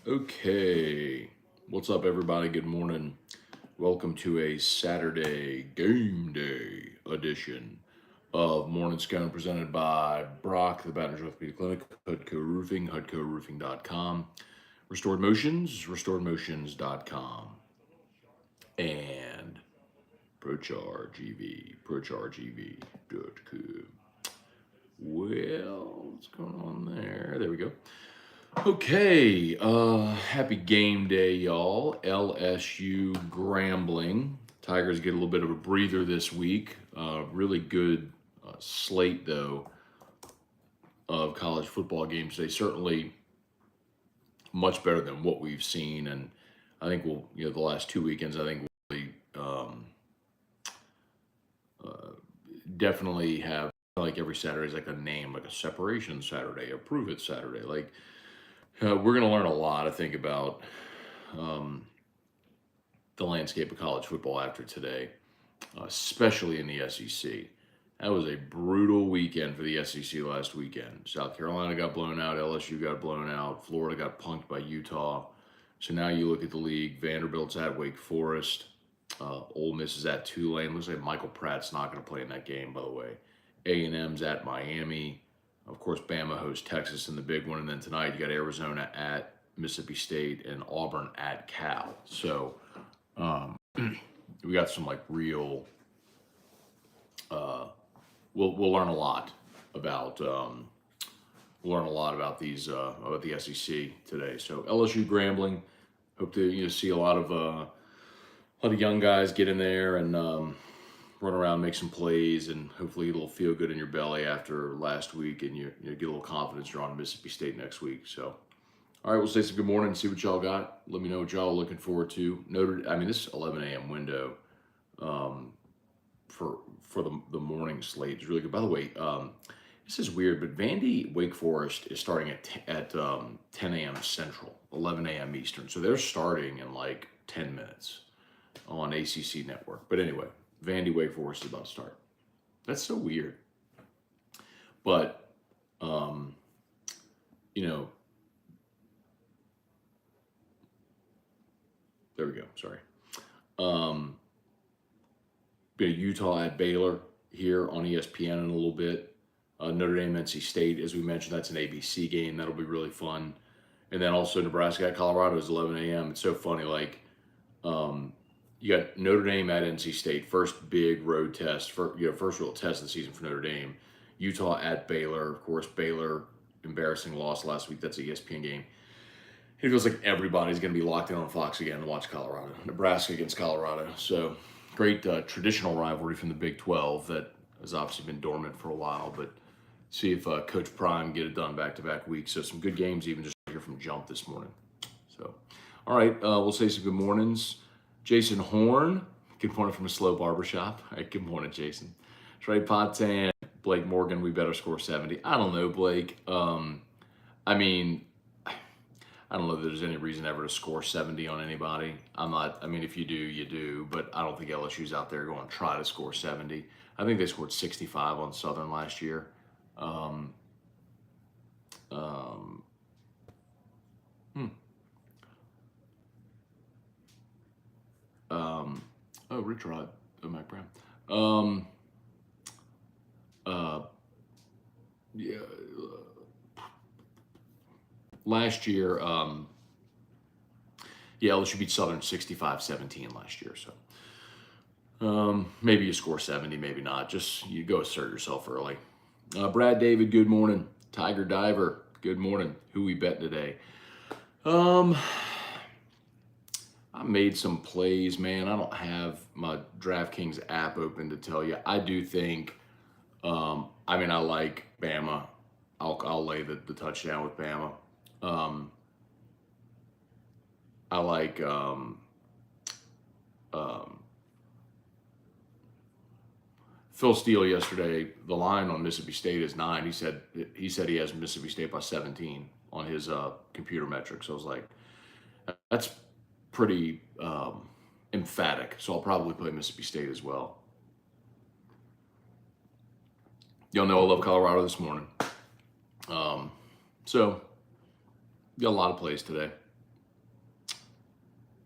Okay, what's up, everybody? Good morning. Welcome to a Saturday game day edition of Morning Scone presented by Brock, the Baton Rouge Orthopedic Clinic, Hudco Roofing, HudcoRoofing.com, RestoredMotions.com, and ProChargeEV.com. Well, what's going on there? There we go. Okay, happy game day, y'all. LSU Grambling. Tigers get a little bit of a breather this week. Really good slate, though, of college football games. They certainly much better than what we've seen, and I think the last 2 weekends, I think we'll really, definitely have like every Saturday is like a name, like a separation Saturday, a prove it Saturday. Like we're going to learn a lot, I think, about um, the landscape of college football after today, especially in the SEC. That was a brutal weekend for the SEC last weekend. South Carolina got blown out, LSU got blown out, Florida got punked by Utah. So now you look at the league, Vanderbilt's at Wake Forest, Ole Miss is at Tulane. Looks like Michael Pratt's not going to play in that game, by the way. A&M's at Miami. Of course, Bama hosts Texas in the big one. And then tonight you got Arizona at Mississippi State and Auburn at Cal. So we got some like real. We'll learn a lot about these about the SEC today. So LSU Grambling. Hope to see a lot of young guys get in there and run around, make some plays, and hopefully a little feel good in your belly after last week, and you get a little confidence you're on Mississippi State next week. So, all right, we'll say some good morning and see what y'all got. Let me know what y'all are looking forward to. This 11 a.m. window for the morning slate is really good. By the way, this is weird, but Vandy Wake Forest is starting at 10 a.m. Central, 11 a.m. Eastern. So they're starting in like 10 minutes on ACC Network. But anyway, Vandy Wake Forest is about to start. That's so weird. But, there we go. Sorry. Utah at Baylor here on ESPN in a little bit. Notre Dame, NC State, as we mentioned, that's an ABC game. That'll be really fun. And then also Nebraska at Colorado is 11 a.m. It's so funny. Like, you got Notre Dame at NC State, first big road test, first real test of the season for Notre Dame. Utah at Baylor, of course. Baylor, embarrassing loss last week. That's an ESPN game. It feels like everybody's going to be locked in on Fox again to watch Colorado. Nebraska against Colorado. So great traditional rivalry from the Big 12 that has obviously been dormant for a while. But see if Coach Prime get it done back-to-back weeks. So some good games even just here from Jump this morning. So, all right, we'll say some good mornings. Jason Horn, good morning from a slow barbershop. All right, good morning, Jason. Trey Potan, Blake Morgan, we better score 70. I don't know, Blake. I don't know that there's any reason ever to score 70 on anybody. If you do, you do, but I don't think LSU's out there going to try to score 70. I think they scored 65 on Southern last year. Rich Rod, Mike Brown. Yeah. Last year, LSU beat Southern 65-17 last year. So maybe you score 70, maybe not. Just you go assert yourself early. Brad David, good morning. Tiger Diver, good morning. Who we bet today? I made some plays, man. I don't have my DraftKings app open to tell you. I do think, I like Bama. I'll lay the touchdown with Bama. I like Phil Steele yesterday. The line on Mississippi State is 9. He said he has Mississippi State by 17 on his computer metrics. So I was like, that's pretty emphatic. So I'll probably play Mississippi State as well. Y'all know I love Colorado this morning. So got a lot of plays today.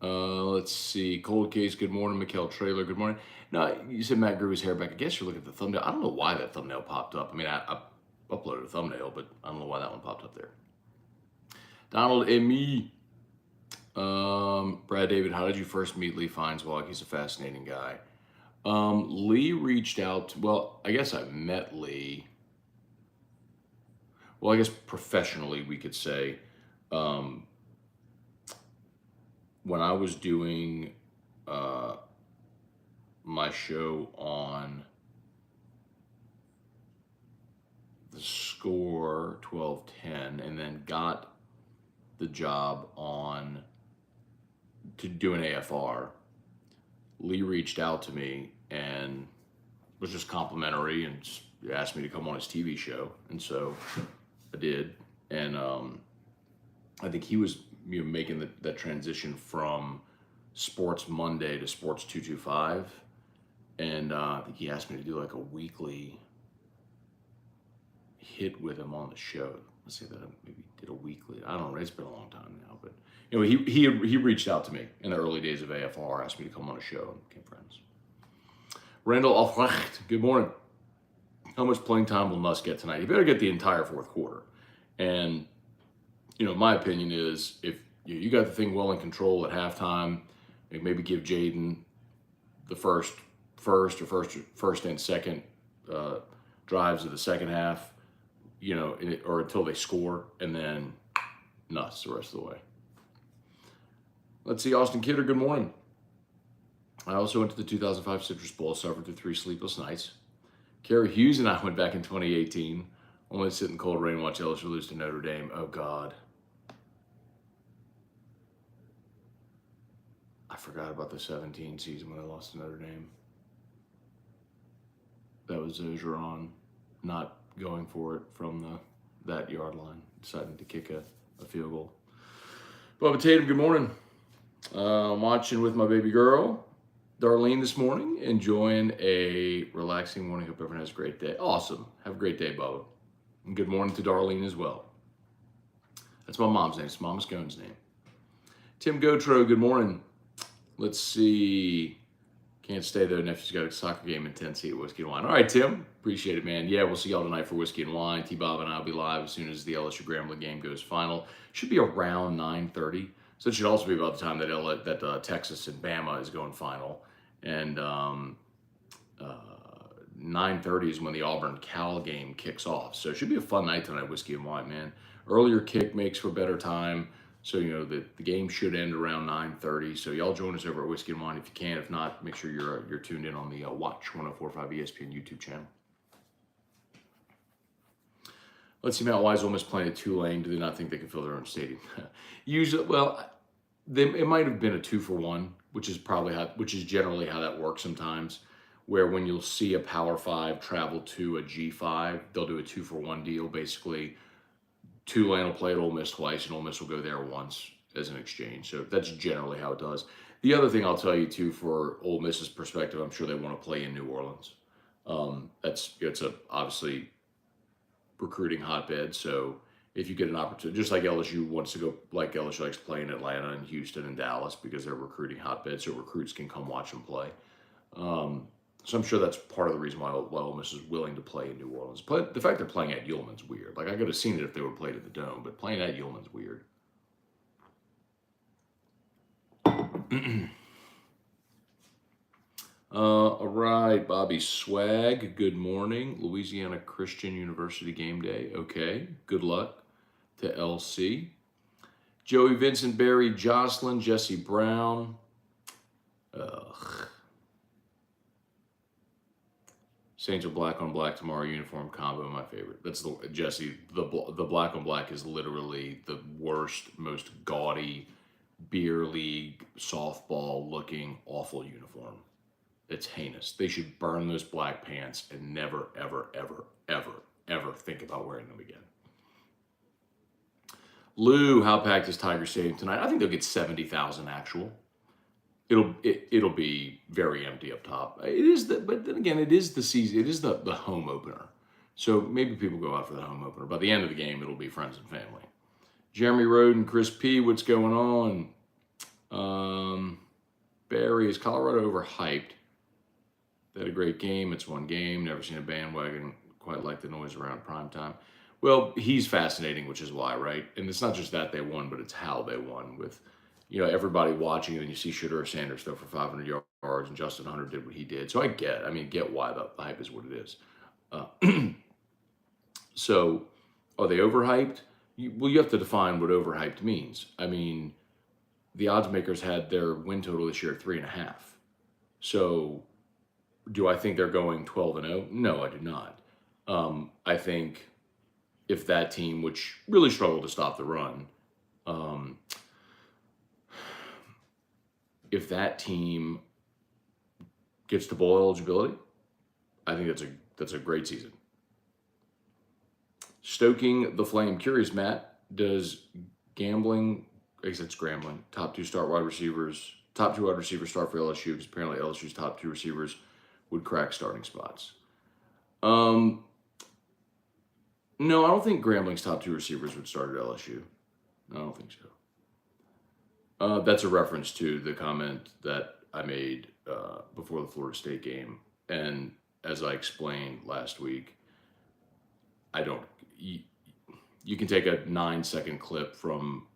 Let's see. Cold Case, good morning. Mikkel Trailer, good morning. No, you said Matt grew his hair back. I guess you're looking at the thumbnail. I don't know why that thumbnail popped up. I mean, I uploaded a thumbnail, but I don't know why that one popped up there. Donald Emi. Brad David, how did you first meet Lee Feinswag? He's a fascinating guy. Lee reached out. Well, I guess I met Lee. Well, I guess professionally, we could say. When I was doing my show on the Score 1210, and then got the job to do an AFR, Lee reached out to me and was just complimentary and just asked me to come on his TV show, and so I did. And I think he was making that transition from Sports Monday to Sports 225, and I think he asked me to do like a weekly hit with him on the show. Let's say that I maybe did a weekly. I don't know. It's been a long time now, but he reached out to me in the early days of AFR, asked me to come on a show, and became friends. Randall Alfrecht, good morning. How much playing time will Nuss get tonight? He better get the entire fourth quarter. And my opinion is if you got the thing well in control at halftime, maybe give Jaden the first and second drives of the second half, or until they score, and then Nuss the rest of the way. Let's see, Austin Kidder, good morning. I also went to the 2005 Citrus Bowl, suffered through 3 sleepless nights. Kerry Hughes and I went back in 2018, only sit in cold rain and watch LSU lose to Notre Dame. Oh, God. I forgot about the 17 season when I lost to Notre Dame. That was Ogeron not going for it from that yard line, deciding to kick a field goal. Bubba Tatum, good morning. I'm watching with my baby girl, Darlene, this morning, enjoying a relaxing morning. Hope everyone has a great day. Awesome. Have a great day, Bubba. And good morning to Darlene as well. That's my mom's name. It's Mama Scone's name. Tim Gotro, good morning. Let's see. Can't stay though. Nephew's got a soccer game in Tennessee at Whiskey and Wine. All right, Tim. Appreciate it, man. Yeah, we'll see y'all tonight for Whiskey and Wine. T-Bob and I will be live as soon as the LSU Grambling game goes final. Should be around 9:30. So it should also be about the time that Texas and Bama is going final. And 9:30 is when the Auburn-Cal game kicks off. So it should be a fun night tonight, Whiskey and Wine, man. Earlier kick makes for better time. So, the game should end around 9:30. So y'all join us over at Whiskey and Wine if you can. If not, make sure you're tuned in on the Watch 104.5 ESPN YouTube channel. Let's see, Matt Wise Ole Miss playing at Tulane. Do they not think they can fill their own stadium? Usually, well, it might have been a 2-for-1, which is generally how that works sometimes. Where when you'll see a Power 5 travel to a G5, they'll do a 2-for-1 deal. Basically, Tulane will play at Ole Miss twice, and Ole Miss will go there once as an exchange. So that's generally how it does. The other thing I'll tell you too, for Ole Miss's perspective, I'm sure they want to play in New Orleans. It's a obviously recruiting hotbed. So if you get an opportunity, just like LSU wants to go, like LSU likes to play in Atlanta and Houston and Dallas because they're recruiting hotbeds, so recruits can come watch them play. So I'm sure that's part of the reason why Ole Miss is willing to play in New Orleans. But the fact they're playing at Ullman's weird. Like, I could have seen it if they would have played at the Dome, but playing at Ullman's weird. All right, Bobby Swag, good morning. Louisiana Christian University game day. Okay, good luck to LC. Joey Vincent, Barry Jocelyn, Jesse Brown. Saints are black on black tomorrow uniform combo, my favorite. That's Jesse. The black on black is literally the worst, most gaudy beer league softball looking awful uniform. It's heinous. They should burn those black pants and never, ever, ever, ever, ever think about wearing them again. Lou, how packed is Tiger Stadium tonight? I think they'll get 70,000 actual. It'll be very empty up top. But then again, it is the season. It is the home opener. So maybe people go out for the home opener. By the end of the game, it'll be friends and family. Jeremy Roden, Chris P, what's going on? Barry, is Colorado overhyped? They had a great game. It's one game. Never seen a bandwagon quite like the noise around primetime. Well, he's fascinating, which is why, right? And it's not just that they won, but it's how they won with, everybody watching, and you see Shedeur Sanders throw for 500 yards, and Justin Hunter did what he did. So I get why the hype is what it is. So are they overhyped? You have to define what overhyped means. I mean, the odds makers had their win total this year at 3.5. So do I think they're going 12-0? No, I do not. I think if that team, which really struggled to stop the run, if that team gets to bowl eligibility, I think that's a great season. Stoking the flame. Curious, Matt, does Grambling, I guess it's Grambling, top two wide receivers start for LSU, because apparently LSU's top two receivers would crack starting spots. No, I don't think Grambling's top two receivers would start at LSU. I don't think so. That's a reference to the comment that I made before the Florida State game. And as I explained last week, you can take a 9-second clip from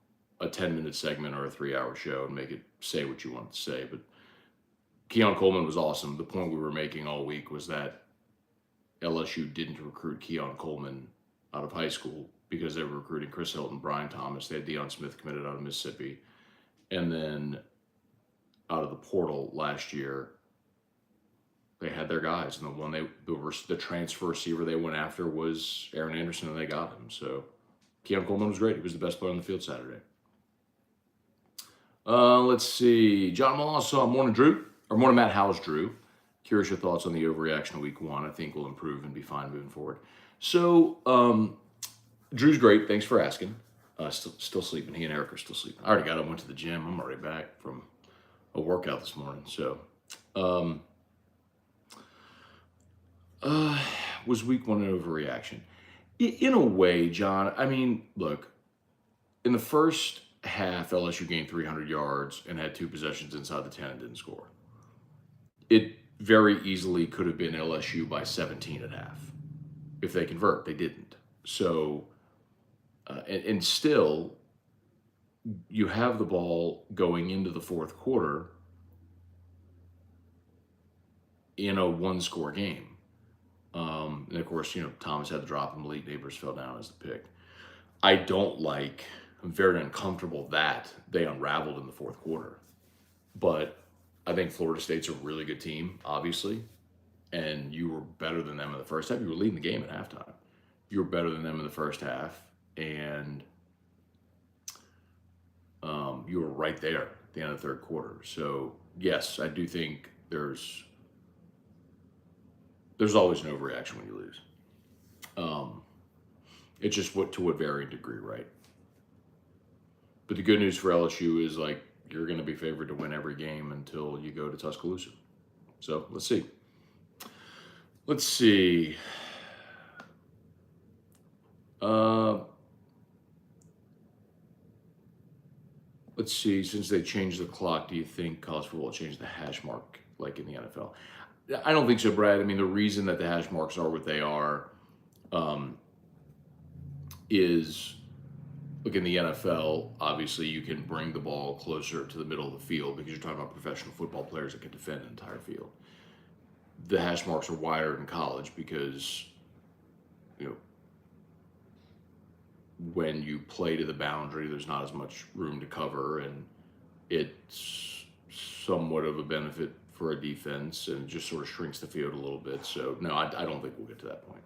a 10-minute segment or a 3-hour show and make it say what you want it to say. But Keon Coleman was awesome. The point we were making all week was that LSU didn't recruit Keon Coleman out of high school because they were recruiting Chris Hilton, Brian Thomas. They had Deion Smith committed out of Mississippi. And then out of the portal last year, they had their guys. And the one the transfer receiver they went after was Aaron Anderson, and they got him. So Keon Coleman was great. He was the best player on the field Saturday. Let's see. John Moss, morning, Drew. Or morning, Matt. How's Drew? Curious your thoughts on the overreaction of week one. I think we'll improve and be fine moving forward. So, Drew's great. Thanks for asking. Still sleeping. He and Eric are still sleeping. I already got up, went to the gym. I'm already back from a workout this morning. So, was week one an overreaction? In a way, John. I mean, look, in the first half, LSU gained 300 yards and had 2 possessions inside the 10 and didn't score. It very easily could have been LSU by 17 at half if they convert. They didn't. So, and still, you have the ball going into the fourth quarter in a 1-score game. And of course, Thomas had to drop and Malik Neighbors fell down as the pick. I'm very uncomfortable that they unraveled in the fourth quarter. But I think Florida State's a really good team, obviously. And you were better than them in the first half. You were leading the game at halftime. You were better than them in the first half. And you were right there at the end of the third quarter. So, yes, I do think there's always an overreaction when you lose. It's just to what varying degree, right? But the good news for LSU is, you're going to be favored to win every game until you go to Tuscaloosa. So, let's see. Let's see. Since they changed the clock, do you think college football will change the hash mark like in the NFL? I don't think so, Brad. I mean, the reason that the hash marks are what they are is, look, in the NFL, obviously you can bring the ball closer to the middle of the field because you're talking about professional football players that can defend an entire field. The hash marks are wider in college because, when you play to the boundary, there's not as much room to cover, and it's somewhat of a benefit for a defense, and it just sort of shrinks the field a little bit. So, no, I don't think we'll get to that point.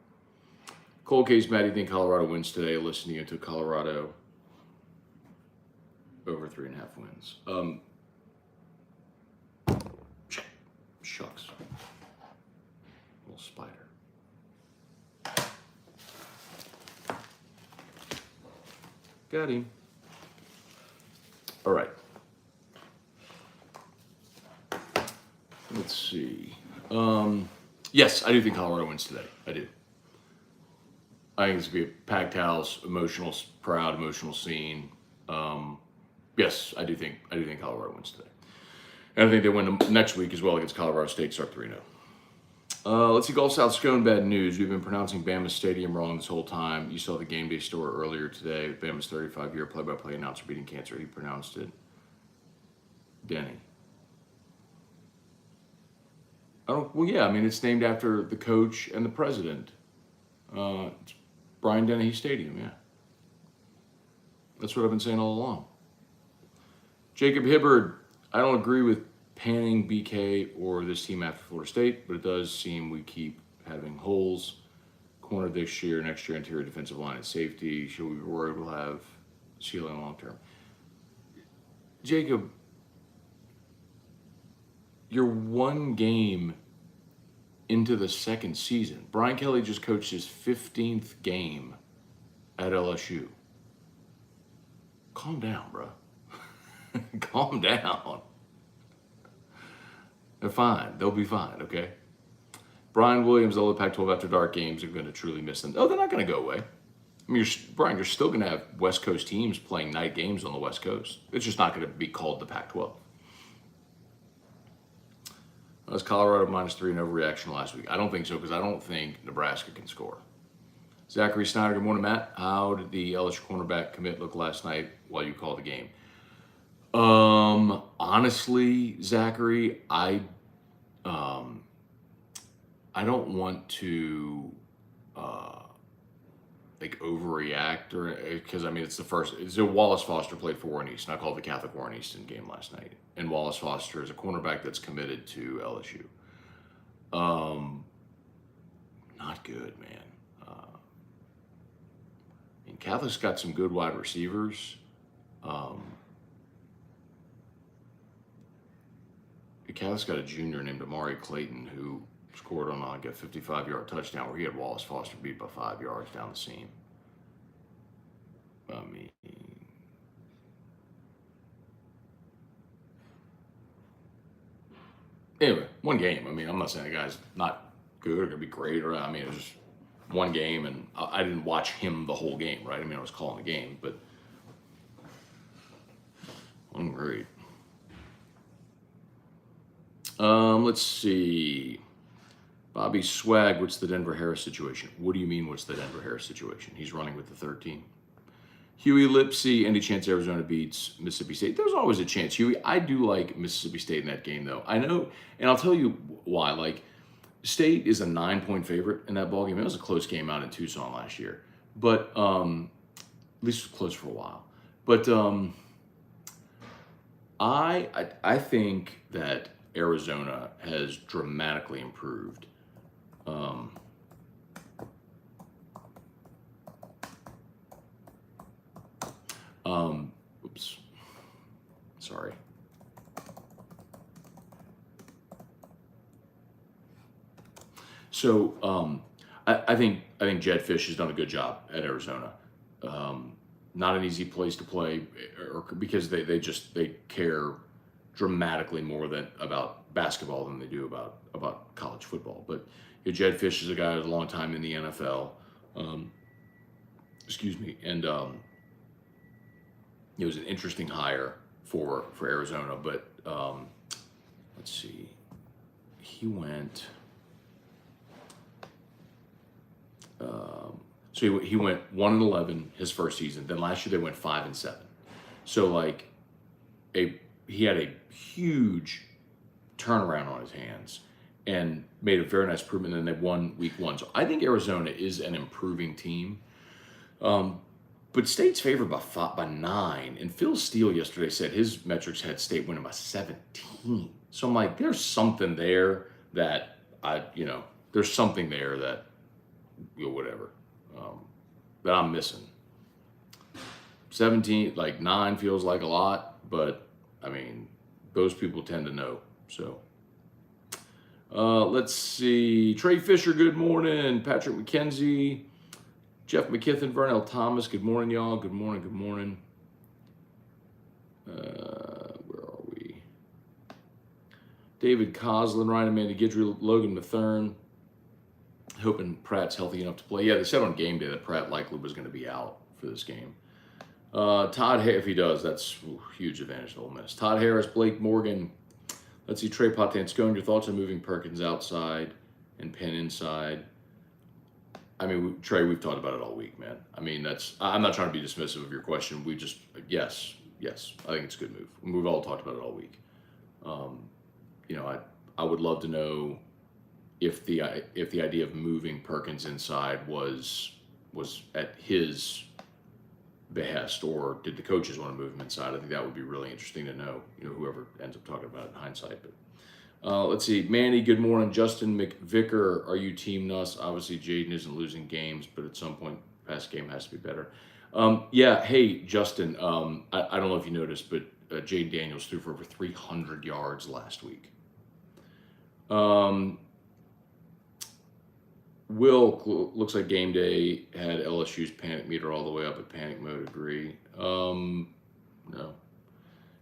Cold case, Matt, do you think Colorado wins today? Listening to Colorado over 3.5 wins. Shucks. Little spider. Got him. All right. Let's see. Yes, I do think Colorado wins today. I do. I think it's going to be a packed house, proud, emotional scene. Yes, I do think Colorado wins today. And I think they win next week as well against Colorado State, start 3-0. Let's see, Gulf South Scone, bad news. We've been pronouncing Bama Stadium wrong this whole time. You saw the game day story earlier today. Bama's 35-year play-by-play announcer beating cancer. He pronounced it Denny. Well, yeah, I mean, it's named after the coach and the president. It's Brian Dennehy Stadium, yeah. That's what I've been saying all along. Jacob Hibbard, I don't agree with panning BK or this team after Florida State, but it does seem we keep having holes. Corner this year, next year, interior defensive line and safety. Should we be worried we'll have ceiling long term? Jacob, you're one game into the second season. Brian Kelly just coached his 15th game at LSU. Calm down, bro. Calm down. They're fine. They'll be fine, okay? Brian Williams, all the Pac-12 After Dark games are going to truly miss them. Oh, they're not going to go away. I mean, Brian, you're still going to have West Coast teams playing night games on the West Coast. It's just not going to be called the Pac-12. Was Colorado -3 in overreaction last week? I don't think so, because I don't think Nebraska can score. Zachary Snyder, good morning, Matt. How did the LSU cornerback commit look last night while you called the game? Honestly, Zachary, I don't want to overreact, or because I mean it's Wallace Foster played for Warren Easton. I called the Catholic Warren Easton game last night, and Wallace Foster is a cornerback that's committed to LSU. Not good, man. Catholic's got some good wide receivers. Catholic's got a junior named Amari Clayton who scored on like a 55-yard touchdown where he had Wallace Foster beat by 5 yards down the seam. I mean, anyway, one game. I mean, I'm not saying the guy's not good or going to be great, or I mean, it was just one game, and I didn't watch him the whole game, right? I mean, I was calling the game, but wasn't great. Let's see. Bobby Swag, what's the Denver Harris situation? What do you mean, what's the Denver Harris situation? He's running with the third team. Huey Lipsy, any chance Arizona beats Mississippi State? There's always a chance, Huey. I do like Mississippi State in that game, though. I know, and I'll tell you why. Like, State is a 9-point favorite in that ballgame. It was a close game out in Tucson last year, but at least it was close for a while. But I think that Arizona has dramatically improved. Oops. Sorry. So I think Jed Fish has done a good job at Arizona. Not an easy place to play, because they care dramatically more about basketball than they do about college football. But Jed Fish is a guy who's a long time in the NFL. Excuse me, and it was an interesting hire for Arizona. But let's see, he went. So he went 1-11 his first season. Then last year they went 5-7. So like he had a huge turnaround on his hands and made a very nice improvement. And then they won week 1. So I think Arizona is an improving team. But State's favored by 9. And Phil Steele yesterday said his metrics had State winning by 17. So I'm like, there's something there that there's something there that whatever that I'm missing. 17, like 9 feels like a lot, but I mean, those people tend to know. So let's see. Trey Fisher, good morning. Patrick McKenzie, Jeff McKithen, Vernell Thomas, good morning, y'all. Good morning, good morning. Where are we? David Coslin, Ryan Amanda Guidry, Logan Mathern. Hoping Pratt's healthy enough to play. Yeah, they said on game day that Pratt likely was going to be out for this game. Todd Harris, if he does, that's huge advantage to Ole Miss. Todd Harris, Blake Morgan. Let's see, Trey Potan Scone, your thoughts on moving Perkins outside and Penn inside? I mean, Trey, we've talked about it all week, man. I mean, I'm not trying to be dismissive of your question. Yes, I think it's a good move. We've all talked about it all week. I would love to know if the idea of moving Perkins inside was at his behest, or did the coaches want to move him inside? I think that would be really interesting to know, whoever ends up talking about it in hindsight. But let's see, Manny, good morning. Justin McVicker, are you team Nuss? Obviously Jaden isn't losing games, but at some point past game has to be better. Yeah, hey Justin, I don't know if you noticed, but Jaden Daniels threw for over 300 yards last week. Will, looks like game day had LSU's panic meter all the way up at panic mode. Agree. No.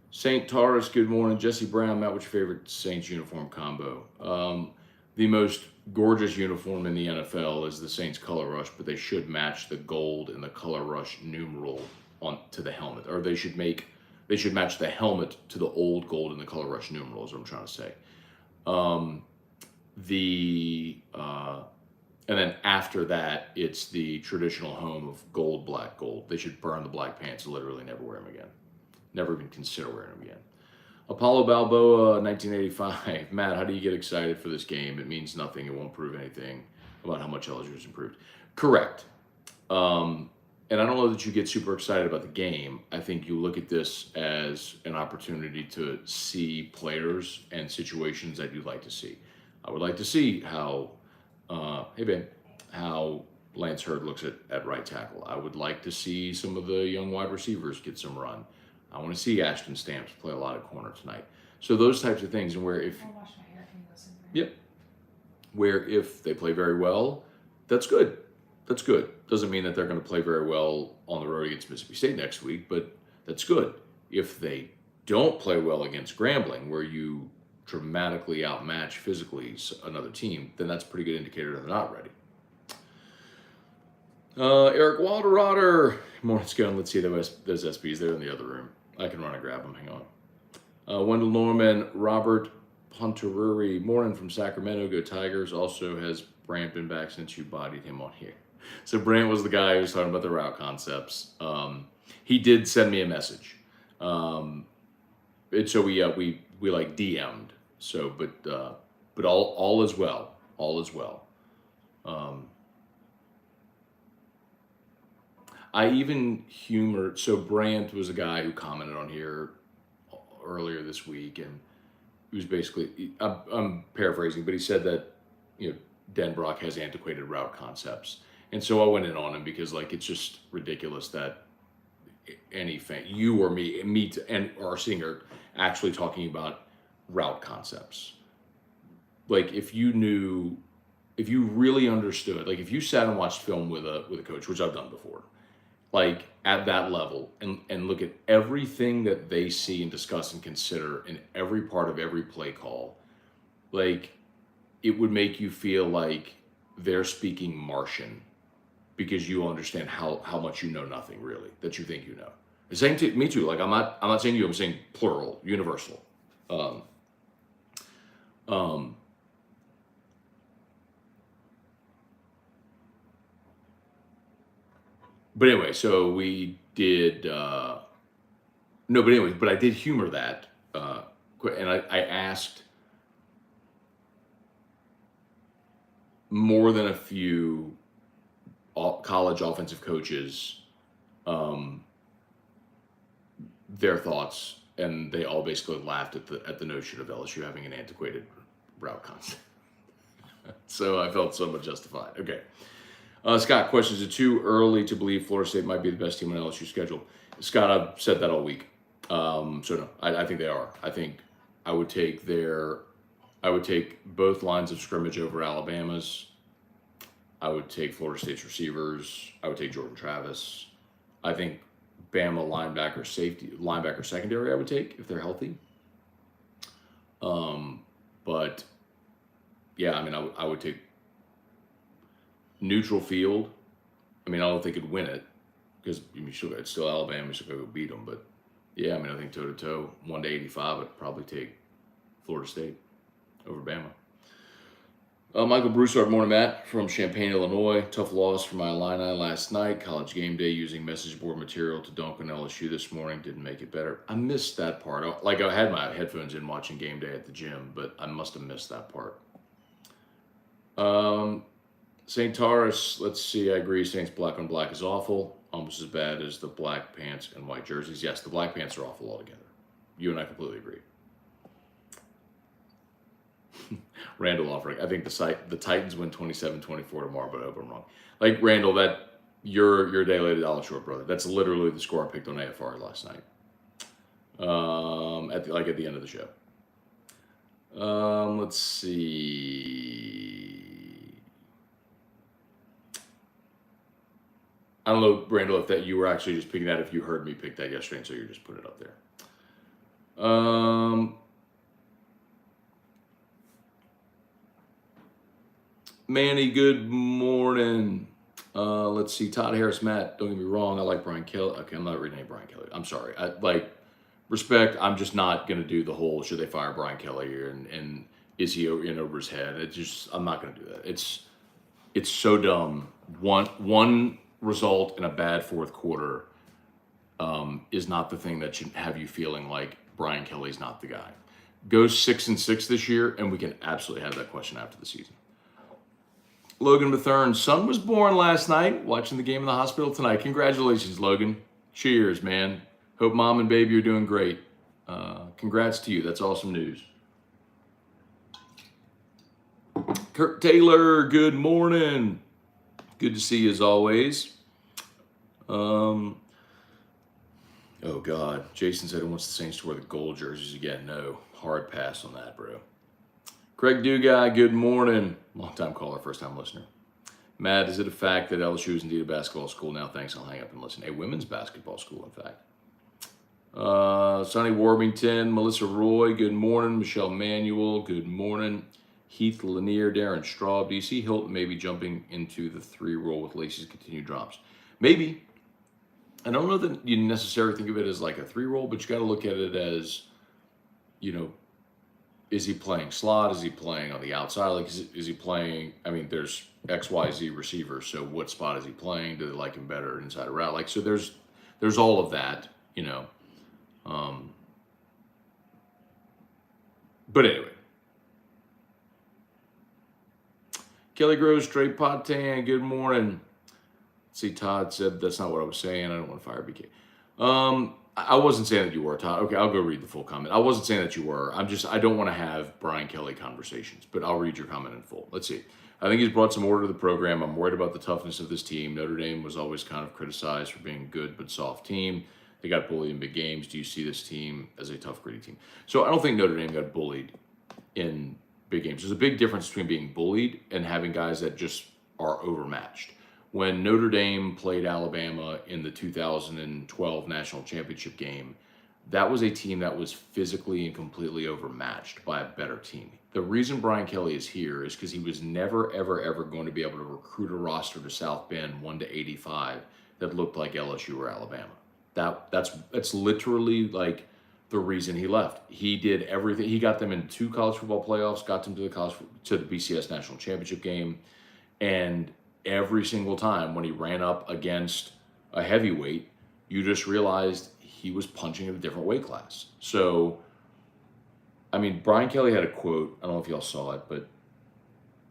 St. Taurus, good morning. Jesse Brown, Matt, what's your favorite Saints uniform combo? The most gorgeous uniform in the NFL is the Saints color rush, but they should match the gold and the color rush numeral to the helmet, or they should match the helmet to the old gold and the color rush numeral, is what I'm trying to say. And then after that, it's the traditional home of gold, black, gold. They should burn the black pants and literally never wear them again. Never even consider wearing them again. Apollo Balboa, 1985. Matt, how do you get excited for this game? It means nothing. It won't prove anything about how much LSU has improved. Correct. And I don't know that you get super excited about the game. I think you look at this as an opportunity to see players and situations that you'd like to see. I would like to see how Lance Hurd looks at right tackle. I would like to see some of the young wide receivers get some run. I want to see Ashton Stamps play a lot of corner tonight. So those types of things, and I'll wash my hair. Can you listen? Yep. Where if they play very well, that's good. That's good. Doesn't mean that they're going to play very well on the road against Mississippi State next week, but that's good. If they don't play well against Grambling, where you dramatically outmatch physically another team, then that's a pretty good indicator they're not ready. Eric Walderotter, morning, Scone. Let's see those SBs. They're in the other room. I can run and grab them. Hang on. Wendell Norman, Robert Pontaruri, morning from Sacramento. Go Tigers. Also, has Brant been back since you bodied him on here? So Brant was the guy who was talking about the route concepts. He did send me a message. So we like DM'd. So, but all is well. All is well. I even humored. So Brant was a guy who commented on here earlier this week, and he was basically, I'm paraphrasing, but he said that Denbrock has antiquated route concepts, and so I went in on him because it's just ridiculous that any fan, you or me, and our singer actually talking about route concepts. If you really understood, if you sat and watched film with a coach, which I've done before, at that level, and look at everything that they see and discuss and consider in every part of every play call, it would make you feel like they're speaking Martian, because you understand how much you know nothing really, that you think you know. The same to me too. I'm not saying you, I'm saying plural, universal. But anyway, so we did, but I did humor that, and I asked more than a few college offensive coaches their thoughts, and they all basically laughed at the notion of LSU having an antiquated route concept. So I felt somewhat justified. Okay. Scott, questions: is it too early to believe Florida State might be the best team on LSU schedule? Scott, I've said that all week. So no, I think they are. I think I would take both lines of scrimmage over Alabama's. I would take Florida State's receivers. I would take Jordan Travis. I think Bama linebacker secondary I would take if they're healthy. But yeah, I would take neutral field. I don't think they'd win it, because it's still Alabama, you still got to go beat them. But yeah, I mean, I think toe to toe, 1-85, I'd probably take Florida State over Bama. Michael Broussard, morning, Matt, from Champaign, Illinois. Tough loss for my Illini last night. College game day using message board material to dunk on LSU this morning. Didn't make it better. I missed that part. I had my headphones in watching game day at the gym, but I must have missed that part. St. Taurus, let's see. I agree. Saints black on black is awful. Almost as bad as the black pants and white jerseys. Yes, the black pants are awful altogether. You and I completely agree. Randall offering. I think the Titans win 27-24 tomorrow, but I hope I'm wrong. Like, Randall, that you're a day late $1 short, brother. That's literally the score I picked on AFR last night. At the end of the show. Let's see. I don't know, Randall, if that you were actually just picking that, if you heard me pick that yesterday, and so you're just putting it up there. Manny, good morning. Let's see. Todd Harris, Matt, don't get me wrong. I like Brian Kelly. Okay, I'm not reading any Brian Kelly. I'm sorry. Respect. I'm just not going to do the whole, should they fire Brian Kelly here? And is he in over his head? I'm not going to do that. It's so dumb. One result in a bad fourth quarter is not the thing that should have you feeling like Brian Kelly's not the guy. Go 6-6 this year, and we can absolutely have that question after the season. Logan Bethurn, son was born last night, watching the game in the hospital tonight. Congratulations, Logan. Cheers, man. Hope mom and baby are doing great. Congrats to you. That's awesome news. Kurt Taylor, good morning. Good to see you as always. Oh, God. Jason said he wants the Saints to wear the gold jerseys again. No. Hard pass on that, bro. Craig Duguay, good morning. Long-time caller, first-time listener. Matt, is it a fact that LSU is indeed a basketball school now? Thanks, I'll hang up and listen. A women's basketball school, in fact. Sonny Warmington, Melissa Roy, good morning. Michelle Manuel, good morning. Heath Lanier, Darren Straub. Do you see Hilton maybe jumping into the 3 role with Lacey's continued drops? Maybe. I don't know that you necessarily think of it as like a 3 role, but you got to look at it as, is he playing slot? Is he playing on the outside? Like, is he playing? I mean, there's XYZ receivers. So what spot is he playing? Do they like him better inside a route? Like, so there's all of that, But anyway. Kelly Groves, Trey Potan, good morning. See, Todd said that's not what I was saying. I don't want to fire BK. I wasn't saying that you were, Todd. Okay, I'll go read the full comment. I wasn't saying that you were. I don't want to have Brian Kelly conversations, but I'll read your comment in full. Let's see. I think he's brought some order to the program. I'm worried about the toughness of this team. Notre Dame was always kind of criticized for being a good but soft team. They got bullied in big games. Do you see this team as a tough, gritty team? So I don't think Notre Dame got bullied in big games. There's a big difference between being bullied and having guys that just are overmatched. When Notre Dame played Alabama in the 2012 national championship game, that was a team that was physically and completely overmatched by a better team. The reason Brian Kelly is here is because he was never, ever, ever going to be able to recruit a roster to South Bend 1-85 that looked like LSU or Alabama. That's literally like the reason he left. He did everything. He got them in 2 college football playoffs, got them to the BCS national championship game, and every single time when he ran up against a heavyweight, you just realized he was punching at a different weight class. So, I mean, Brian Kelly had a quote. I don't know if y'all saw it, but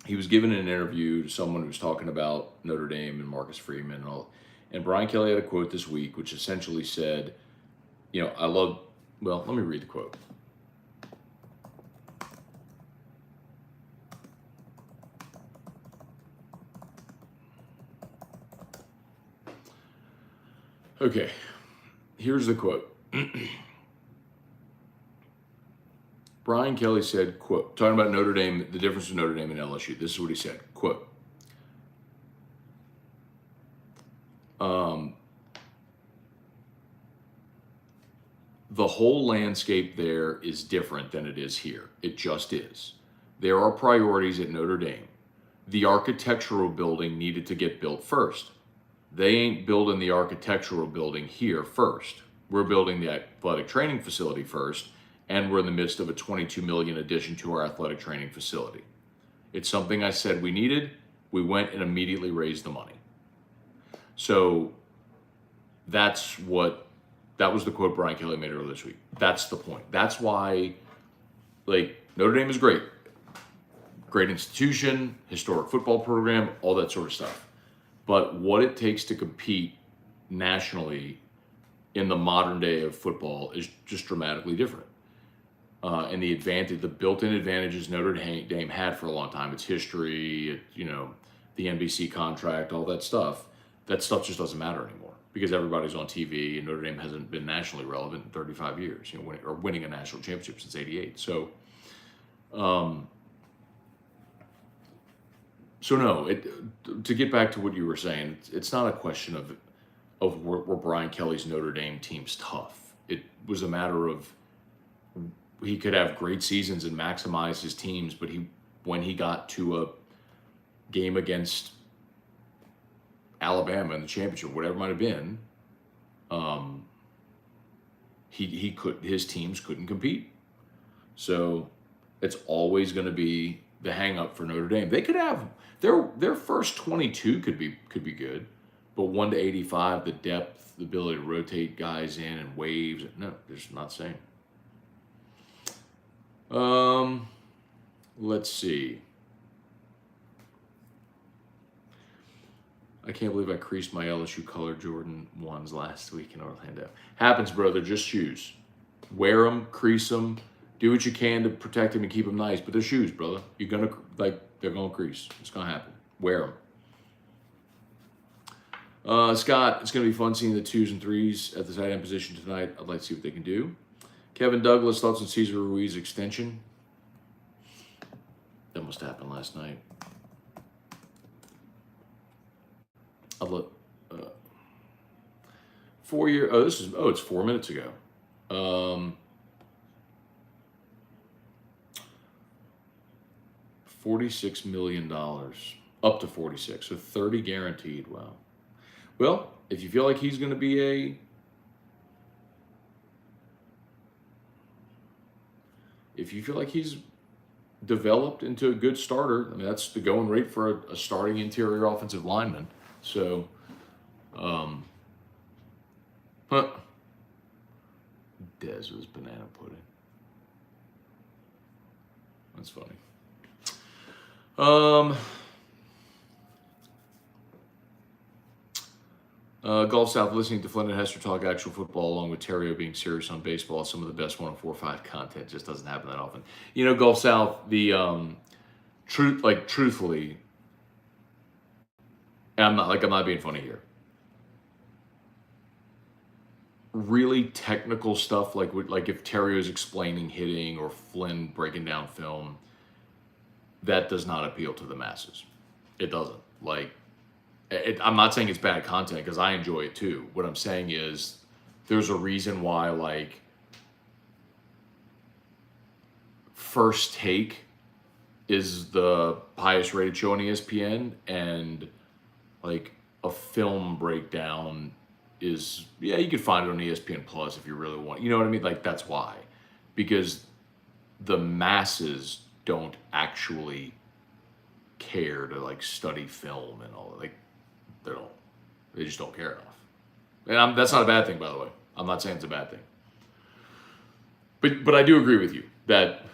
he was giving an interview to someone who was talking about Notre Dame and Marcus Freeman and all. And Brian Kelly had a quote this week, which essentially said, let me read the quote. Okay, here's the quote. Brian Kelly said, quote, talking about Notre Dame, the difference between Notre Dame and LSU. This is what he said, quote. The whole landscape there is different than it is here. It just is. There are priorities at Notre Dame. The architectural building needed to get built first. They ain't building the architectural building here first. We're building the athletic training facility first, and we're in the midst of a $22 million addition to our athletic training facility. It's something I said we needed. We went and immediately raised the money. So that was the quote Brian Kelly made earlier this week. That's the point. That's why, like, Notre Dame is great. Great institution, historic football program, all that sort of stuff. But what it takes to compete nationally in the modern day of football is just dramatically different. And the built-in advantages Notre Dame had for a long time, its history, the NBC contract, all that stuff just doesn't matter anymore because everybody's on TV and Notre Dame hasn't been nationally relevant in 35 years, winning a national championship since '88. So no, to get back to what you were saying, it's not a question of were Brian Kelly's Notre Dame teams tough. It was a matter of he could have great seasons and maximize his teams, but when he got to a game against Alabama in the championship, whatever it might have been, his teams couldn't compete. So it's always going to be the hang up for Notre Dame. They could have their first 22 could be good, but 1 to 85, the depth, the ability to rotate guys in and waves, no, there's not the same. Let's see. I can't believe I creased my LSU color Jordan 1s last week in Orlando. Happens, bro. They're just shoes. Wear them, crease them, do what you can to protect them and keep them nice. But they're shoes, brother. They're gonna crease. It's gonna happen. Wear them. Scott, it's gonna be fun seeing the 2s and 3s at the tight end position tonight. I'd like to see what they can do. Kevin Douglas, thoughts on Cesar Ruiz extension? That must have happened last night. I'll look. 4 year. It's 4 minutes ago. $46 million, up to 46, so 30 guaranteed. Wow. Well, if you feel like he's going to be if you feel like he's developed into a good starter, I mean, that's the going rate for a starting interior offensive lineman. So, Dez was banana pudding. That's funny. Gulf South, listening to Flynn and Hester talk actual football along with Terrio being serious on baseball, some of the best 104.5 content just doesn't happen that often. Gulf South, the truthfully, and I'm not being funny here. Really technical stuff, like if Terrio is explaining hitting or Flynn breaking down film, that does not appeal to the masses. It doesn't. I'm not saying it's bad content because I enjoy it too. What I'm saying is there's a reason why First Take is the highest rated show on ESPN, and a film breakdown is, you could find it on ESPN Plus if you really want. You know what I mean? That's why. Because the masses don't actually care to study film and all that. They just don't care enough. And that's not a bad thing, by the way. I'm not saying it's a bad thing. But I do agree with you that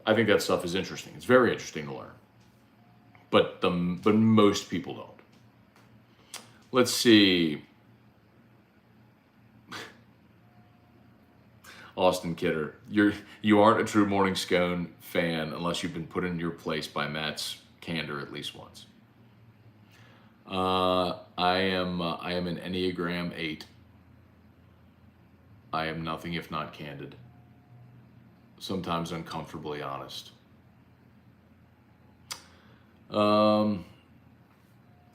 I think that stuff is interesting. It's very interesting to learn. But most people don't. Let's see. Austin Kidder, you aren't a true Morning Scone fan unless you've been put in your place by Matt's candor at least once. I am an Enneagram 8. I am nothing if not candid. Sometimes uncomfortably honest.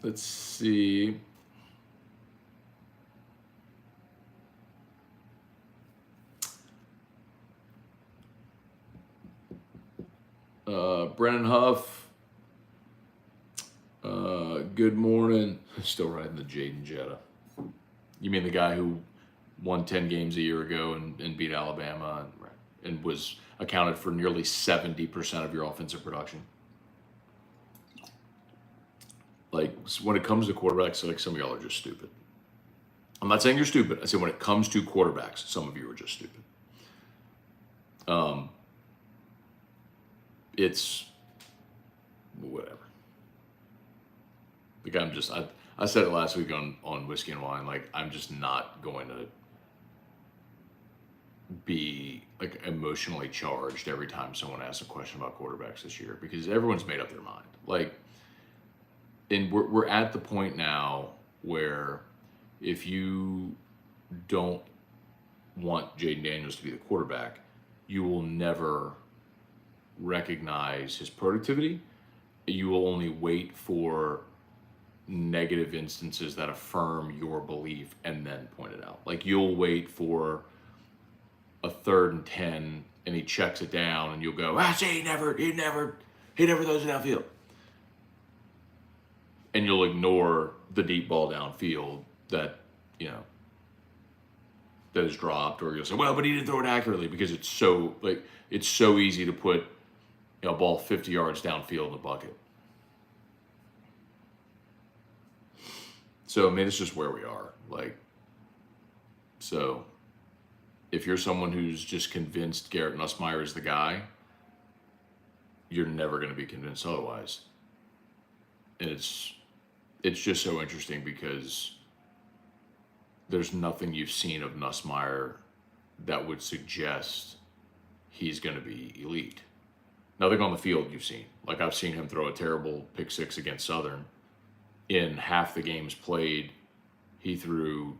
Let's see. Brennan Huff, good morning. Still riding the Jaden Jetta. You mean the guy who won 10 games a year ago and beat Alabama and was accounted for nearly 70% of your offensive production? Like, when it comes to quarterbacks, like, some of y'all are just stupid. I'm not saying you're stupid. I say when it comes to quarterbacks, some of you are just stupid. It's whatever. Like, I said it last week on Whiskey and Wine. Like, I'm just not going to be like emotionally charged every time someone asks a question about quarterbacks this year, because everyone's made up their mind. Like, and we're at the point now where if you don't want Jaden Daniels to be the quarterback, you will never recognize his productivity. You will only wait for negative instances that affirm your belief and then point it out. Like, you'll wait for a 3rd and 10 and he checks it down and you'll go, see, he never throws it downfield. And you'll ignore the deep ball downfield that, that is dropped, or you'll say, well, but he didn't throw it accurately, because it's so easy to put a ball 50 yards downfield in the bucket. So, I mean, it's just where we are. Like, so if you're someone who's just convinced Garrett Nussmeier is the guy, you're never going to be convinced otherwise. And it's just so interesting, because there's nothing you've seen of Nussmeier that would suggest he's going to be elite. Nothing on the field you've seen. Like, I've seen him throw a terrible pick six against Southern. In half the games played, he threw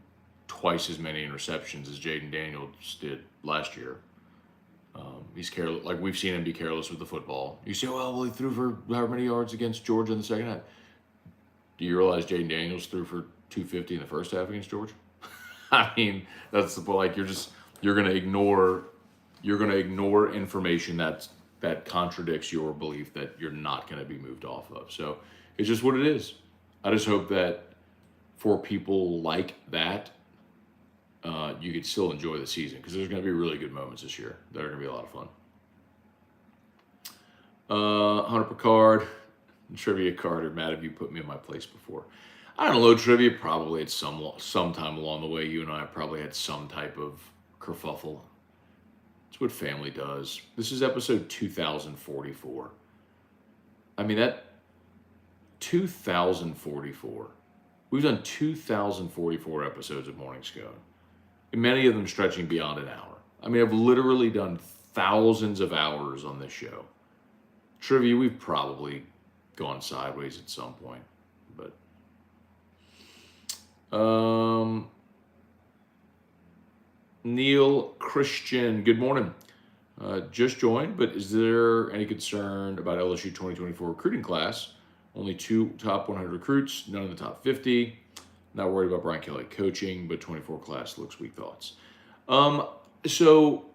twice as many interceptions as Jaden Daniels did last year. He's careless. Like, we've seen him be careless with the football. You say, well, he threw for however many yards against Georgia in the second half. Do you realize Jaden Daniels threw for 250 in the first half against Georgia? I mean, that's the point. Like, you're going to ignore information that contradicts your belief that you're not going to be moved off of. So it's just what it is. I just hope that for people like that, you could still enjoy the season, because there's going to be really good moments this year that are going to be a lot of fun. Hunter Picard, trivia card, or Matt, have you put me in my place before? I don't know, trivia, probably at sometime along the way, you and I probably had some type of kerfuffle. It's what family does. This is episode 2044. I mean, that 2044. We've done 2044 episodes of Morning Scone, and many of them stretching beyond an hour. I mean, I've literally done thousands of hours on this show. Trivia, we've probably gone sideways at some point, but Neil Christian, good morning. Just joined, but is there any concern about LSU 2024 recruiting class? Only 2 top 100 recruits, none in the top 50. Not worried about Brian Kelly coaching, but 24 class looks weak. Thoughts? So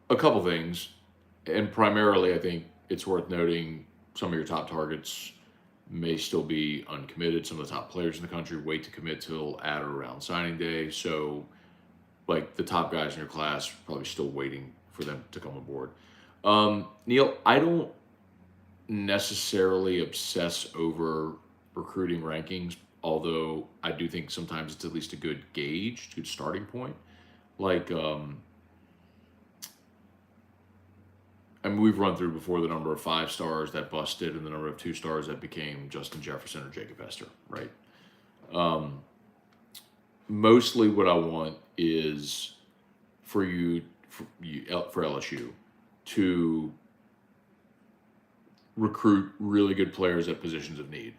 a couple things, and primarily I think it's worth noting some of your top targets may still be uncommitted. Some of the top players in the country wait to commit till at or around signing day. So, like, the top guys in your class probably still waiting for them to come aboard. Neil, I don't necessarily obsess over recruiting rankings, although I do think sometimes it's at least a good gauge, good starting point. Like, I mean, we've run through before the number of 5 stars that busted and the number of 2 stars that became Justin Jefferson or Jacob Hester, right? Mostly what I want is for LSU to recruit really good players at positions of need.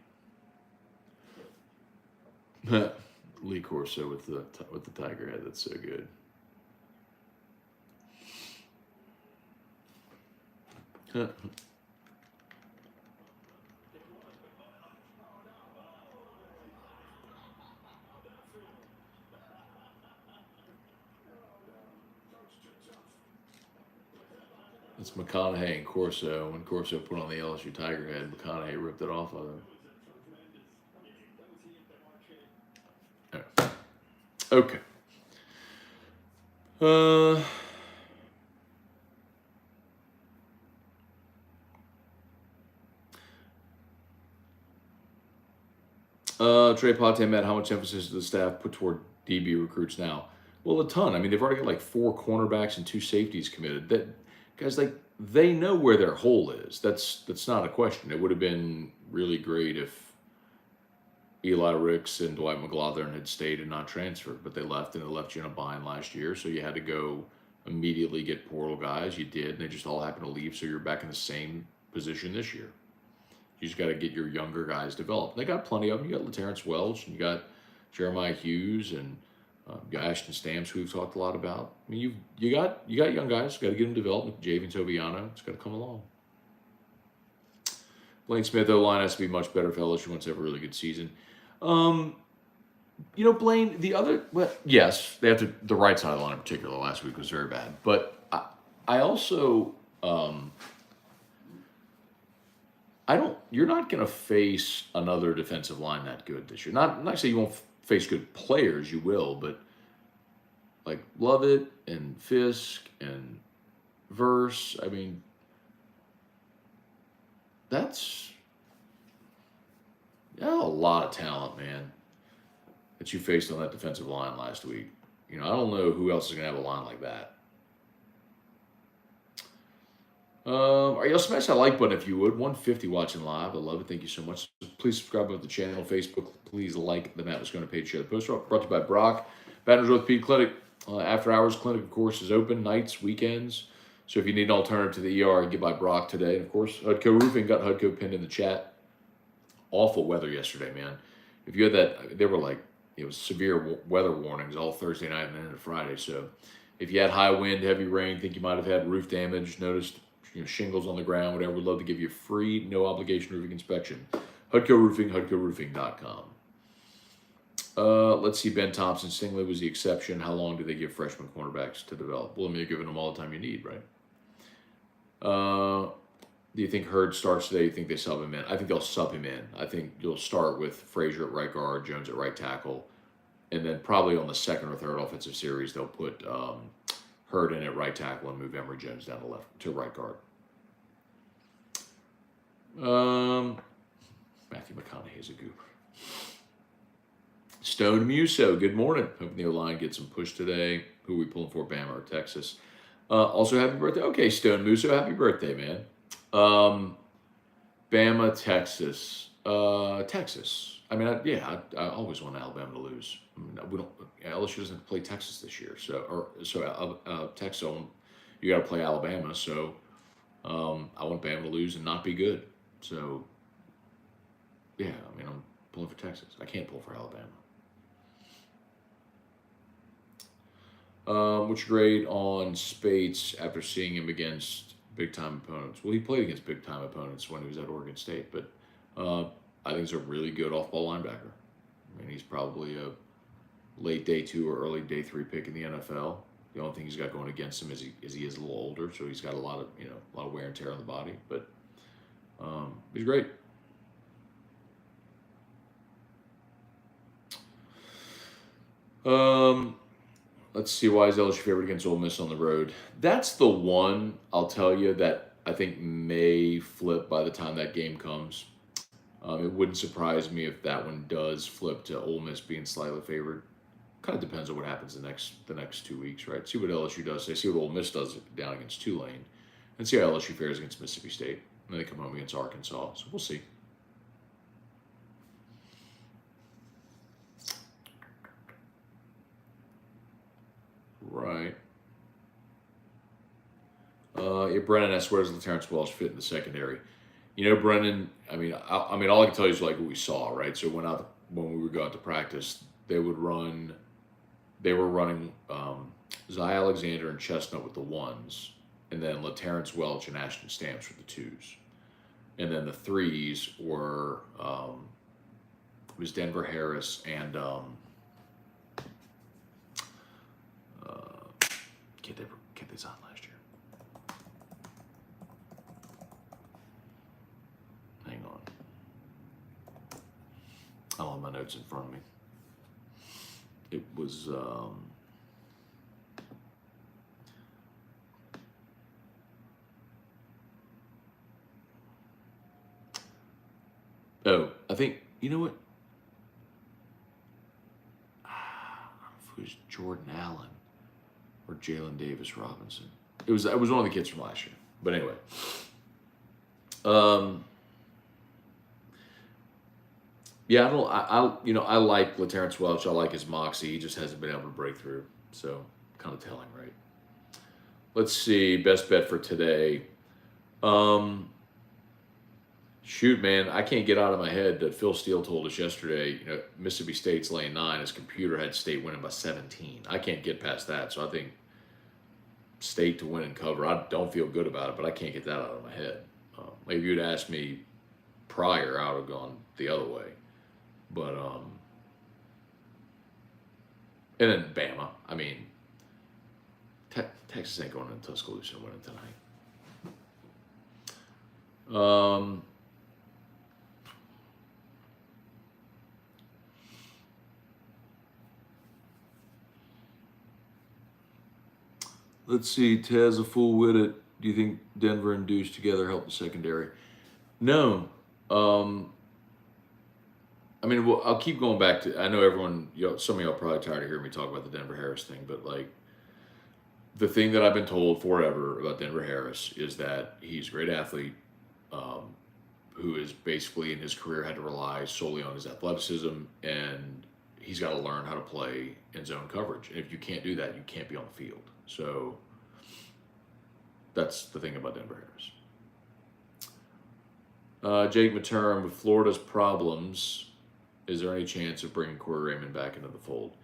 Lee Corso with the tiger head, that's so good. It's McConaughey and Corso. When Corso put on the LSU Tiger head, McConaughey ripped it off of him. Okay. Trey Pate, Matt, how much emphasis does the staff put toward DB recruits now? Well, a ton. I mean, they've already got like 4 cornerbacks and 2 safeties committed. That guys, like, they know where their hole is. That's not a question. It would have been really great if Eli Ricks and Dwight McGlothern had stayed and not transferred, but they left, and it left you in a bind last year. So you had to go immediately get portal guys. You did, and they just all happened to leave. So you're back in the same position this year. You just got to get your younger guys developed. They got plenty of them. You got LaTerrence Welch, and you got Jeremiah Hughes, and Ashton Stamps, who we've talked a lot about. I mean, you got young guys. Got to get them developed. Javian Toviano, it's got to come along. Blaine Smith, O-line has to be much better if LSU wants to have a really good season. Blaine, yes, they have to. The right side of the line in particular last week was very bad. But I also, you're not going to face another defensive line that good this year. Not say you won't face good players, you will, but like Lovett and Fisk and Verse, I mean, that's a lot of talent, man, that you faced on that defensive line last week. I don't know who else is going to have a line like that. Are y'all smash that like button if you would. 150 watching live. I love it. Thank you so much. Please subscribe to the channel, Facebook. Please like the Matt Scone page, share the post. Brought to you by Brock. Baton Rouge Orthopedic Clinic. After hours clinic, of course, is open nights, weekends. So if you need an alternative to the ER, get by Brock today. And of course, Hudco Roofing, got Hudco pinned in the chat. Awful weather yesterday, man. If you had that, there were like, it was severe weather warnings all Thursday night and into Friday. So if you had high wind, heavy rain, think you might have had roof damage, noticed shingles on the ground, whatever, we'd love to give you a free, no obligation roofing inspection. Hudco Roofing, HudcoRoofing.com. Let's see, Ben Thompson. Stingley was the exception. How long do they give freshman cornerbacks to develop? Well, I mean, they're giving them all the time you need, right? Do you think Hurd starts today? Do you think they sub him in? I think they'll sub him in. I think you'll start with Frazier at right guard, Jones at right tackle, and then probably on the second or third offensive series, they'll put Hurd in at right tackle and move Emory Jones down to right guard. Matthew McConaughey is a goober. Stone Muso, good morning. Hoping the O-line gets some push today. Who are we pulling for, Bama or Texas? Also, happy birthday. Okay, Stone Muso, happy birthday, man. Bama, Texas. Texas. I mean, I always want Alabama to lose. I mean, LSU doesn't have to play Texas this year, Texas. You got to play Alabama, so I want Bama to lose and not be good. So, yeah, I mean, I'm pulling for Texas. I can't pull for Alabama. What's your grade on Spates after seeing him against big-time opponents? Well, he played against big-time opponents when he was at Oregon State, but I think he's a really good off-ball linebacker. I mean, he's probably a late day 2 or early day 3 pick in the NFL. The only thing he's got going against him is he is a little older, so he's got a lot of wear and tear on the body, but he's great. Let's see, why is LSU favored against Ole Miss on the road? That's the one, I'll tell you, that I think may flip by the time that game comes. It wouldn't surprise me if that one does flip to Ole Miss being slightly favored. Kind of depends on what happens the next 2 weeks, right? See what LSU does. See what Ole Miss does down against Tulane, and see how LSU fares against Mississippi State. And then they come home against Arkansas. So we'll see. Right. Brennan asks, where does LaTerrence Welch fit in the secondary? Brennan, I mean, all I can tell you is like what we saw, right? So when we would go out to practice, they were running Zy Alexander and Chestnut with the 1s, and then LaTerrence Welch and Ashton Stamps with the 2s. And then the 3s were, it was Denver Harris and, kid they signed last year. I don't have my notes in front of me. It was I think, you know what? I don't know if it was Jordan Allen or Jalen Davis Robinson. It was one of the kids from last year. But anyway. Yeah, I like LaTerrence Welch. I like his moxie. He just hasn't been able to break through. So, kind of telling, right? Let's see. Best bet for today. Shoot, man, I can't get out of my head that Phil Steele told us yesterday, Mississippi State's laying 9. His computer had State winning by 17. I can't get past that. So, I think State to win and cover. I don't feel good about it, but I can't get that out of my head. Maybe you'd asked me prior, I would have gone the other way. But, and then Bama. I mean, Texas ain't going into Tuscaloosa winning tonight. Let's see. Tez, a fool with it. Do you think Denver and Deuce together help the secondary? No. I mean, well, I'll keep going back to. I know everyone. Some of y'all are probably tired of hearing me talk about the Denver Harris thing, but like, the thing that I've been told forever about Denver Harris is that he's a great athlete, who is basically in his career had to rely solely on his athleticism, and he's got to learn how to play in zone coverage. And if you can't do that, you can't be on the field. So that's the thing about Denver Harris. Jake Materm, with Florida's problems, is there any chance of bringing Corey Raymond back into the fold?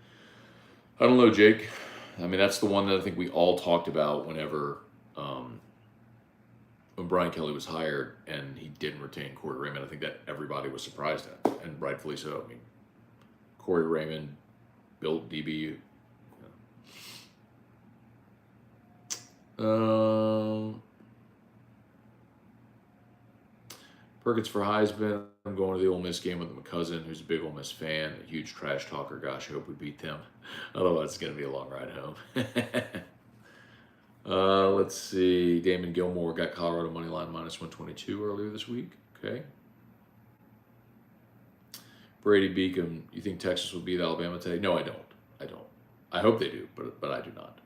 I don't know, Jake. I mean, that's the one that I think we all talked about whenever when Brian Kelly was hired and he didn't retain Corey Raymond. I think that everybody was surprised at, and rightfully so. I mean, Corey Raymond built DBU. Perkins for Heisman. I'm going to the Ole Miss game with my cousin, who's a big Ole Miss fan, a huge trash talker. Gosh, I hope we beat them. Otherwise, it's going to be a long ride home. Let's see. Damon Gilmore got Colorado money line -122 earlier this week. Okay. Brady Beacom, you think Texas will beat Alabama today? No, I don't. I hope they do, but I do not.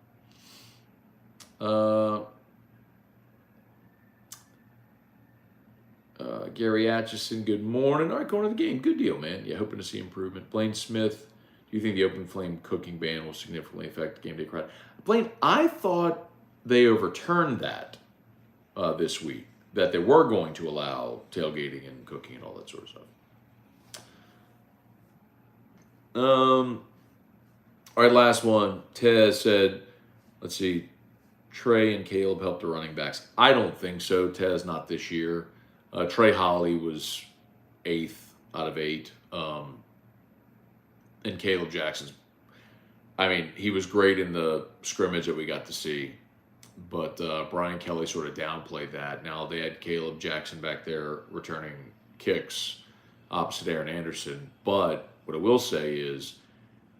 Gary Atchison, good morning. All right, going to the game. Good deal, man. Yeah, hoping to see improvement. Blaine Smith, do you think the open flame cooking ban will significantly affect the game day crowd? Blaine, I thought they overturned that this week, that they were going to allow tailgating and cooking and all that sort of stuff. All right, last one. Tez said, let's see, Trey and Caleb helped the running backs. I don't think so, Tez, not this year. Trey Holly was 8th out of 8. And Caleb Jackson's, I mean, he was great in the scrimmage that we got to see. But Brian Kelly sort of downplayed that. Now they had Caleb Jackson back there returning kicks opposite Aaron Anderson. But what I will say is,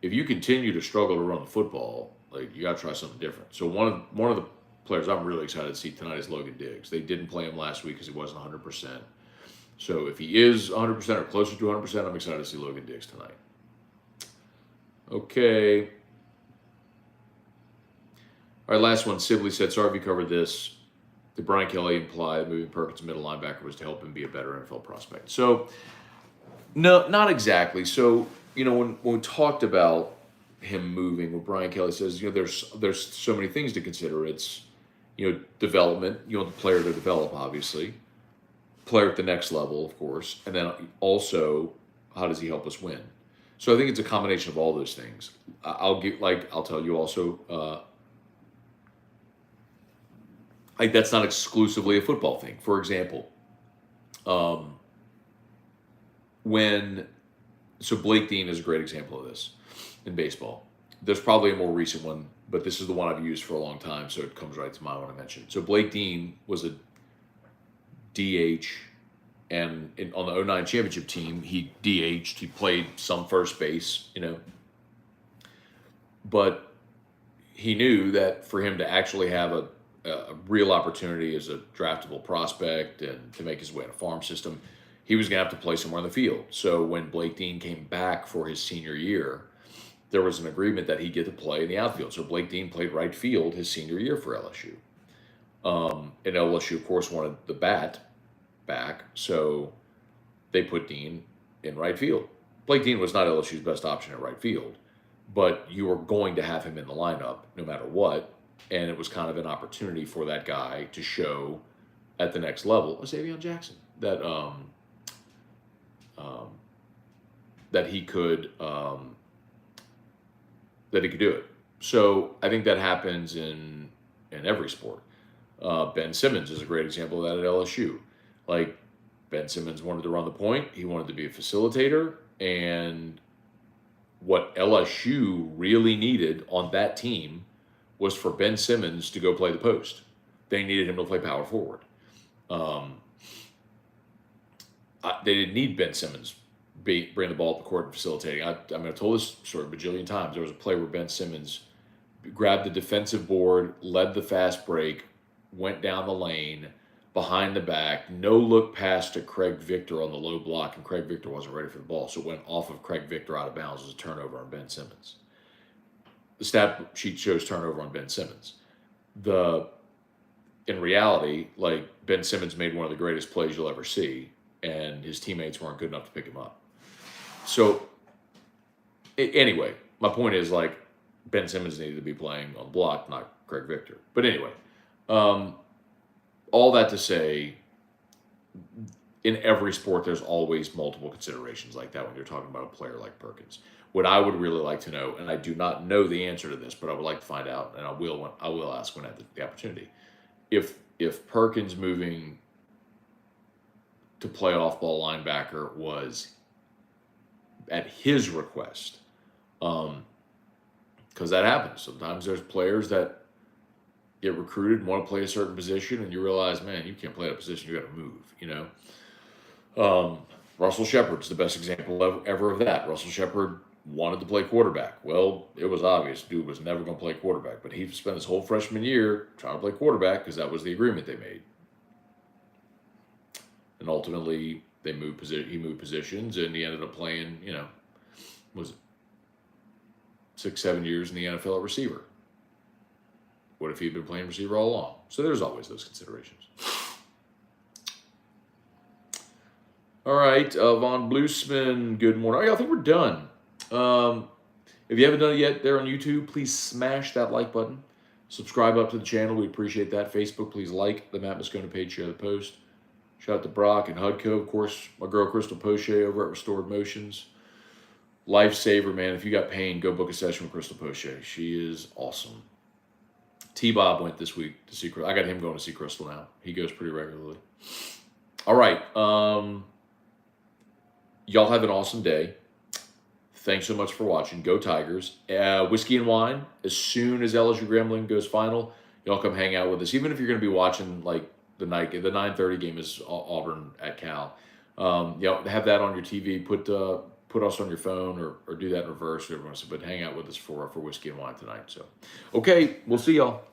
if you continue to struggle to run the football, like, you got to try something different. So one of the players I'm really excited to see tonight is Logan Diggs. They didn't play him last week because he wasn't 100%. So if he is 100% or closer to 100%, I'm excited to see Logan Diggs tonight. Okay. All right, last one. Sibley said, sorry if you covered this. Did Brian Kelly imply that moving Perkins middle linebacker was to help him be a better NFL prospect? So, no, not exactly. So, when we talked about him moving, what Brian Kelly says, there's so many things to consider. It's, development. You want the player to develop, obviously. Player at the next level, of course. And then also, how does he help us win? So I think it's a combination of all those things. I'll tell you also, that's not exclusively a football thing. For example, so Blake Dean is a great example of this in baseball. There's probably a more recent one, but this is the one I've used for a long time, so it comes right to mind when I mention it. So Blake Dean was a DH And on the 2009 championship team, he DH'd. He played some first base, but he knew that for him to actually have a real opportunity as a draftable prospect and to make his way in a farm system, he was going to have to play somewhere in the field. So when Blake Dean came back for his senior year, there was an agreement that he'd get to play in the outfield. So Blake Dean played right field his senior year for LSU. And LSU, of course, wanted the bat back, so they put Dean in right field. Blake Dean was not LSU's best option at right field, but you were going to have him in the lineup no matter what, and it was kind of an opportunity for that guy to show at the next level, Xavier Jackson, that that he could do it. So I think that happens in every sport. Ben Simmons is a great example of that at LSU. Like, Ben Simmons wanted to run the point. He wanted to be a facilitator. And what LSU really needed on that team was for Ben Simmons to go play the post. They needed him to play power forward. They didn't need Ben Simmons bring the ball up the court and facilitating. I've told this story a bajillion times. There was a play where Ben Simmons grabbed the defensive board, led the fast break, went down the lane, behind the back, no look pass to Craig Victor on the low block, and Craig Victor wasn't ready for the ball, so it went off of Craig Victor out of bounds as a turnover on Ben Simmons. The stat sheet shows turnover on Ben Simmons. In reality, like, Ben Simmons made one of the greatest plays you'll ever see, and his teammates weren't good enough to pick him up. So, anyway, my point is, like, Ben Simmons needed to be playing on the block, not Craig Victor. But anyway, all that to say, in every sport, there's always multiple considerations like that when you're talking about a player like Perkins. What I would really like to know, and I do not know the answer to this, but I would like to find out, and I will ask when I have the opportunity, if Perkins moving to play off-ball linebacker was at his request, because that happens. Sometimes there's players that get recruited and want to play a certain position, and you realize, man, you can't play that position. You got to move. Russell Shepard's the best example ever of that. Russell Shepard wanted to play quarterback. Well, it was obvious. Dude was never going to play quarterback, but he spent his whole freshman year trying to play quarterback because that was the agreement they made. And ultimately, he moved positions, and he ended up playing, was it 6-7 years in the NFL at receiver? What if he'd been playing receiver all along? So there's always those considerations. All right, Von Bluesman, good morning. Oh, yeah, I think we're done. If you haven't done it yet there on YouTube, please smash that like button. Subscribe up to the channel. We appreciate that. Facebook, please like the Matt Scone page, share the post. Shout out to Brock and Hudco, of course, my girl Crystal Poche over at Restored Motions. Lifesaver, man. If you got pain, go book a session with Crystal Poche. She is awesome. T-Bob went this week to see Crystal. I got him going to see Crystal now. He goes pretty regularly. All right. Y'all have an awesome day. Thanks so much for watching. Go Tigers. Whiskey and Wine, as soon as LSU Grambling goes final, y'all come hang out with us. Even if you're going to be watching, like, the 9:30 game is Auburn at Cal. Have that on your TV. Put us on your phone or do that in reverse. But hang out with us for Whiskey and Wine tonight. So, okay, we'll see y'all.